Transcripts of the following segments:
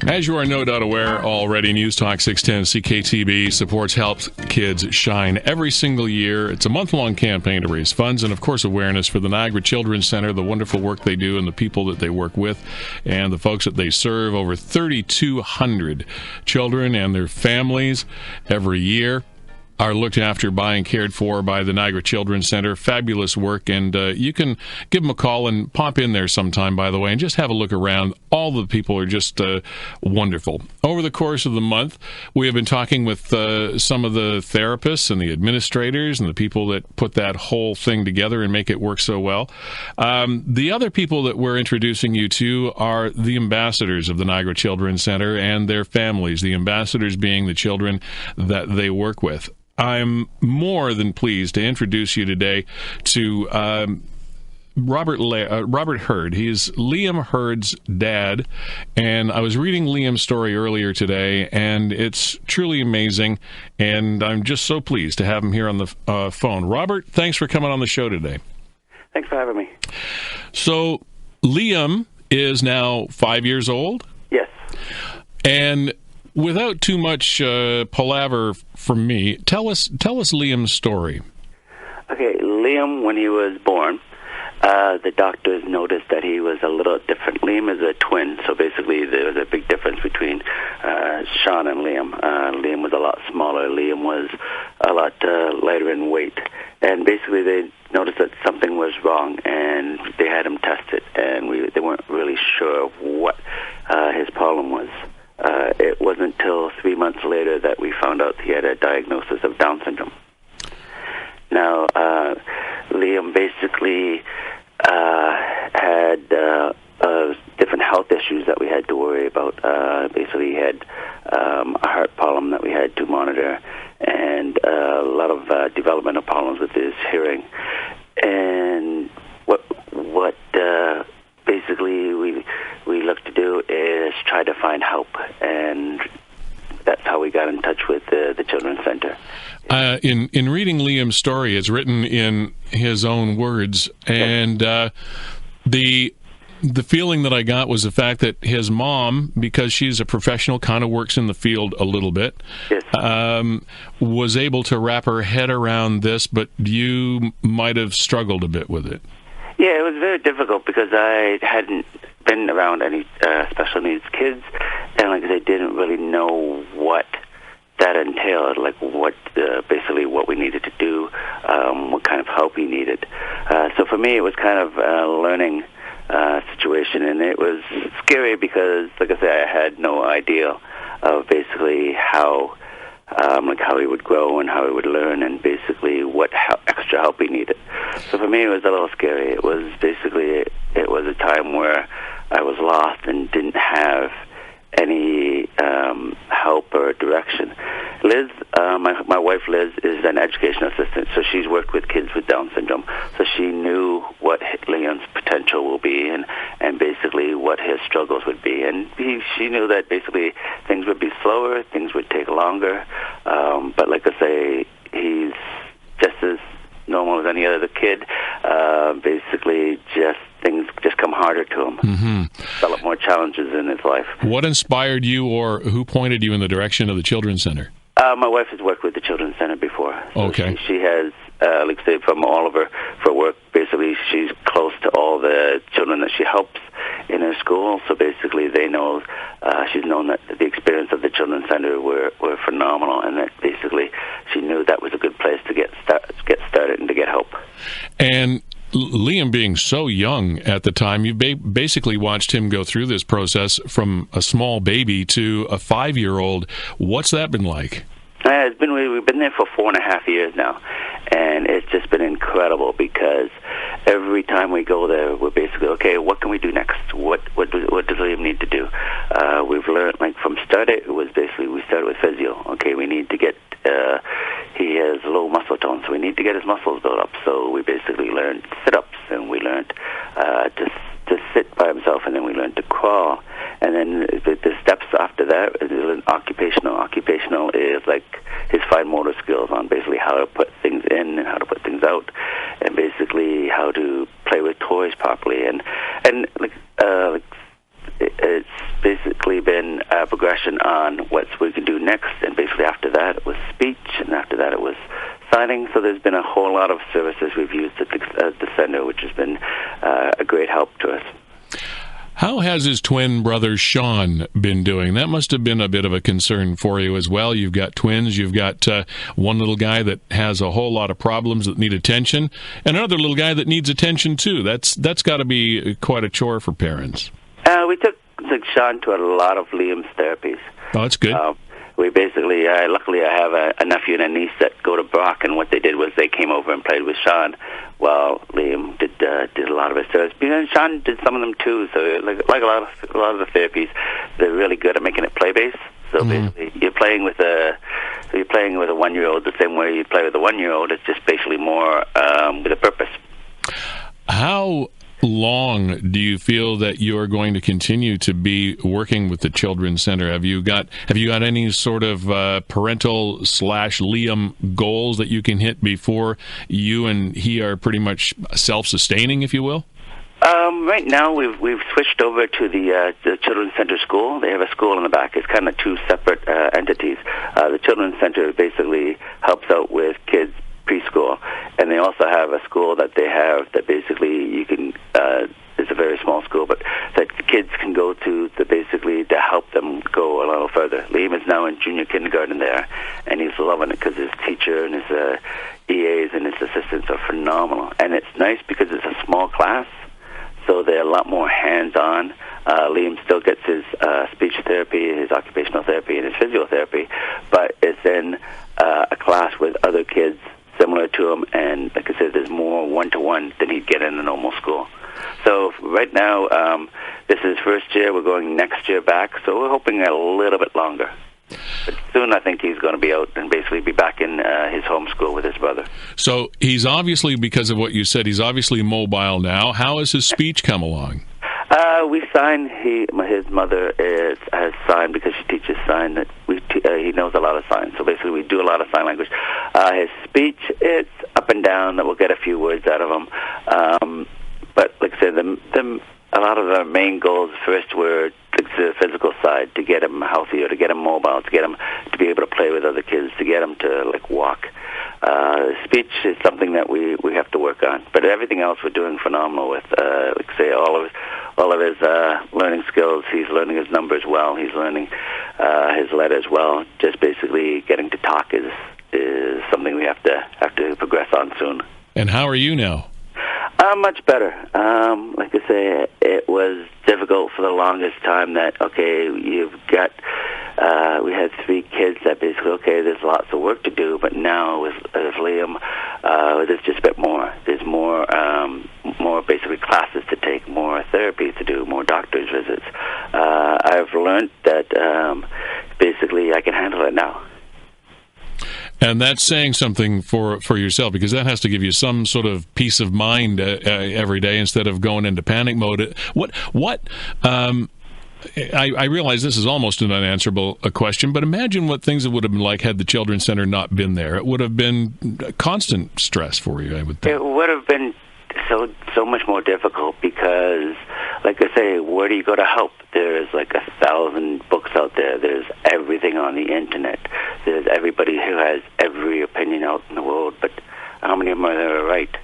As you are no doubt aware already, Newstalk 610 CKTB supports Help Kids Shine every single year. It's a month-long campaign to raise funds and, of course, awareness for the Niagara Children's Center, the wonderful work they do and the people that they work with and the folks that they serve. Over 3,200 children and their families every year are looked after by and cared for by the Niagara Children's Center. Fabulous work, and you can give them a call and pop in there sometime, by the way, and just have a look around. All the people are just wonderful. Over the course of the month, we have been talking with some of the therapists and the administrators and the people that put that whole thing together and make it work so well. The other people that we're introducing you to are the ambassadors of the Niagara Children's Center and their families, the ambassadors being the children that they work with. I'm more than pleased to introduce you today to Robert Hurd. He's Liam Hurd's dad, and I was reading Liam's story earlier today, and it's truly amazing, and I'm just so pleased to have him here on the phone. Robert, thanks for coming on the show today. Thanks for having me. So, Liam is now 5 years old? Yes. And without too much palaver from me, tell us Liam's story. Okay, Liam, when he was born, the doctors noticed that he was a little different. Liam is a twin, so basically there was a big difference between Sean and Liam. Liam was a lot smaller. Liam was a lot lighter in weight. And basically they noticed that something was wrong, and they had him tested, and they weren't really sure of what his problem was. It wasn't until 3 months later that we found out he had a diagnosis of Down syndrome. Now, Liam basically had different health issues that we had to worry about. Basically, he had a heart problem that we had to monitor, and a lot of developmental problems with his hearing. And what basically we look to do is try to find help, and that's how we got in touch with the Children's Center. In reading Liam's story, it's written in his own words, and the feeling that I got was the fact that his mom, because she's a professional, kind of works in the field a little bit, yes, was able to wrap her head around this, but you might have struggled a bit with it. Yeah, it was very difficult because I hadn't been around any special needs kids, and like I didn't really know what that entailed, like what basically what we needed to do, what kind of help he needed. So for me, it was kind of a learning situation, and it was scary because, like I said, I had no idea of basically how he would grow and how he would learn, and basically what extra help he needed. So for me, it was a little scary. It was basically it was a time where I was lost and didn't have any help or direction. Liz, my wife Liz, is an education assistant, so she's worked with kids with Down syndrome, so she knew what Liam's potential will be and basically what his struggles would be. And she knew that basically things would be slower, things would take longer, but like I say, he's just as normal as any other kid. Basically, things just come harder to him. Mm-hmm. Develop more challenges in his life. What inspired you, or who pointed you in the direction of the Children's Center? My wife has worked with the Children's Center before. So okay. She has, like I say, from all of her work, basically she's close to all the children that she helps in her school. So basically they know, she's known that the experience of the Children's Center were phenomenal, and that basically she knew that was a good place to get started and to get help. And Liam being so young at the time, you basically watched him go through this process from a small baby to a 5-year-old. What's that been like? We've been there for 4.5 years now, and it's just been incredible because every time we go there, we're basically, okay, what can we do next? What does Liam need to do? We've learned, like from start, it was basically we started with physio. Okay, we need to get, he has low muscle tone, so we need to get his muscles built up. So we basically learned sit-ups, and we learned to sit by himself, and then we learned to crawl. And then the steps after that is occupational. Occupational is like his fine motor skills on basically how to put things in and how to put things out, and basically how to play with toys properly. And like it's basically basically been a progression on what we can do next, and basically after that it was speech, and after that it was signing. So there's been a whole lot of services we've used at the center, which has been a great help to us. How has his twin brother Sean been doing? That must have been a bit of a concern for you as well. You've got twins, you've got one little guy that has a whole lot of problems that need attention, and another little guy that needs attention too. That's got to be quite a chore for parents. We took Sean to a lot of Liam's therapies. Oh, that's good. We basically, luckily I have a nephew and a niece that go to Brock, and what they did was they came over and played with Sean while Liam did a lot of his therapies. And Sean did some of them too, so like a lot of the therapies, they're really good at making it play-based. So basically you're playing with a 1-year-old the same way you play with a 1-year-old. It's just basically more with a purpose. How long do you feel that you're going to continue to be working with the Children's Center? Have you got any sort of parental / Liam goals that you can hit before you and he are pretty much self-sustaining, if you will? Right now, we've switched over to the Children's Center school. They have a school in the back. It's kind of two separate entities. The Children's Center basically helps out with kids preschool, and they also have a school that they have that basically you can. It's a very small school, but that kids can go to basically to help them go a little further. Liam is now in junior kindergarten there, and he's loving it because his teacher and his EAs and his assistants are phenomenal. And it's nice because it's a small class, so they're a lot more hands-on. Liam still gets his speech therapy, his occupational therapy, and his physiotherapy, but it's in a class with other kids similar to him, and like I said, there's more one-to-one than he'd get in a normal school. So right now, this is first year. We're going next year back, so we're hoping a little bit longer. But soon I think he's going to be out and basically be back in his home school with his brother. So he's obviously, because of what you said, he's obviously mobile now. How has his speech come along? We signed, his mother has signed because she teaches sign that he knows a lot of signs. So basically we do a lot of sign language. His speech, it's up and down, that we'll get a few words out of him. But like I said, a lot of the main goals first were the physical side, to get him healthier, to get him mobile, to get him to be able to play with other kids, to get him to walk. Speech is something that we have to work on, but everything else we're doing phenomenal with. Like I say, all of his learning skills. He's learning his numbers well. He's learning his letters well. Just basically getting to talk is something we have to progress on soon. And how are you now? Much better. Like I say, it was difficult for the longest time that, okay, you've got, we had 3 kids that basically, okay, there's lots of work to do, but now with Liam, there's just a bit more. There's more basically classes to take, more therapies to do, more doctor's visits. I've learned that basically I can handle it now. And that's saying something for yourself, because that has to give you some sort of peace of mind every day instead of going into panic mode. I realize this is almost an unanswerable question, but imagine what things it would have been like had the Children's Center not been there. It would have been constant stress for you, I would think. It would have been so much more difficult because, like I say, where do you go to help? There's like 1,000 books out there. There's everything on the internet. There's everybody who has every opinion out in the world, but how many of them are right?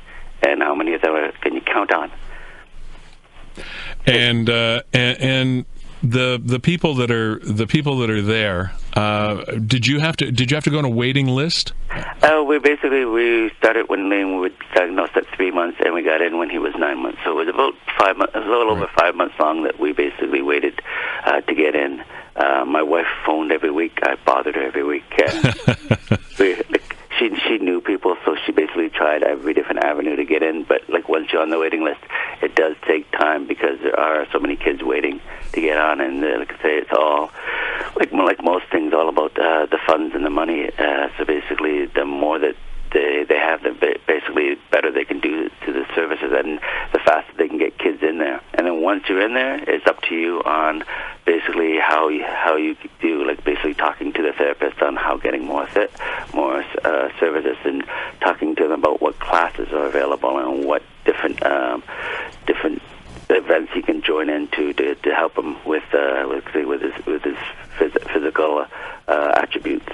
And how many of them can you count on? And the people that are there, did you have to go on a waiting list? We started when Liam was diagnosed at 3 months, and we got in when he was 9 months. So it was about 5 months, a little over 5 months long that we basically waited to get in. My wife phoned every week. I bothered her every week. She knew people, so she basically tried every different avenue to get in. But once you're on the waiting list, it does take time because there are so many kids waiting to get on. And like I say, it's all like most things, all about the funds and the money. So basically, the more that they have, the basically better they can do to the services, and the faster they can get kids in there. And then once you're in there, it's up to you on basically how you do, like basically talking to the therapist on how getting more services, and talking to them about what classes are available and what different events he can join into to help him with his physical attributes.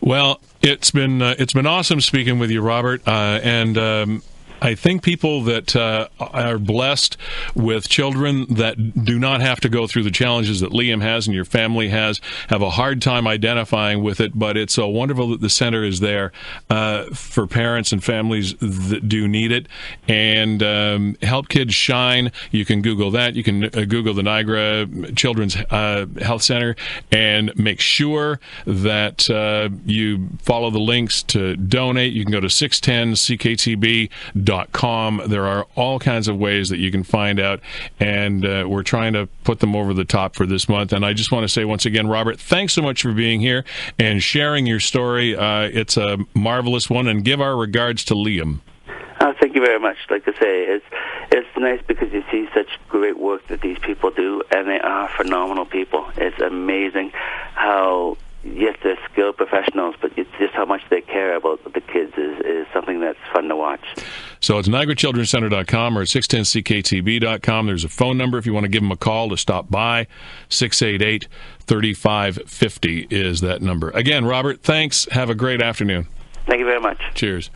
Well, it's been awesome speaking with you, Robert, and I think people that are blessed with children that do not have to go through the challenges that Liam has and your family have a hard time identifying with it, but it's so wonderful that the center is there for parents and families that do need it. And Help Kids Shine, you can Google that. You can Google the Niagara Children's Health Center and make sure that you follow the links to donate. You can go to 610CKTB.com. There are all kinds of ways that you can find out, and we're trying to put them over the top for this month. And I just want to say once again, Robert, thanks so much for being here and sharing your story. It's a marvelous one, and give our regards to Liam. Thank you very much. Like I say, it's nice because you see such great work that these people do, and they are phenomenal people. It's amazing how, yes, they're skilled professionals, but it's just how much they care about the kids is something that's fun to watch. So it's NiagaraChildrenCenter.com or 610CKTB.com. There's a phone number if you want to give them a call to stop by. 688-3550 is that number. Again, Robert, thanks. Have a great afternoon. Thank you very much. Cheers.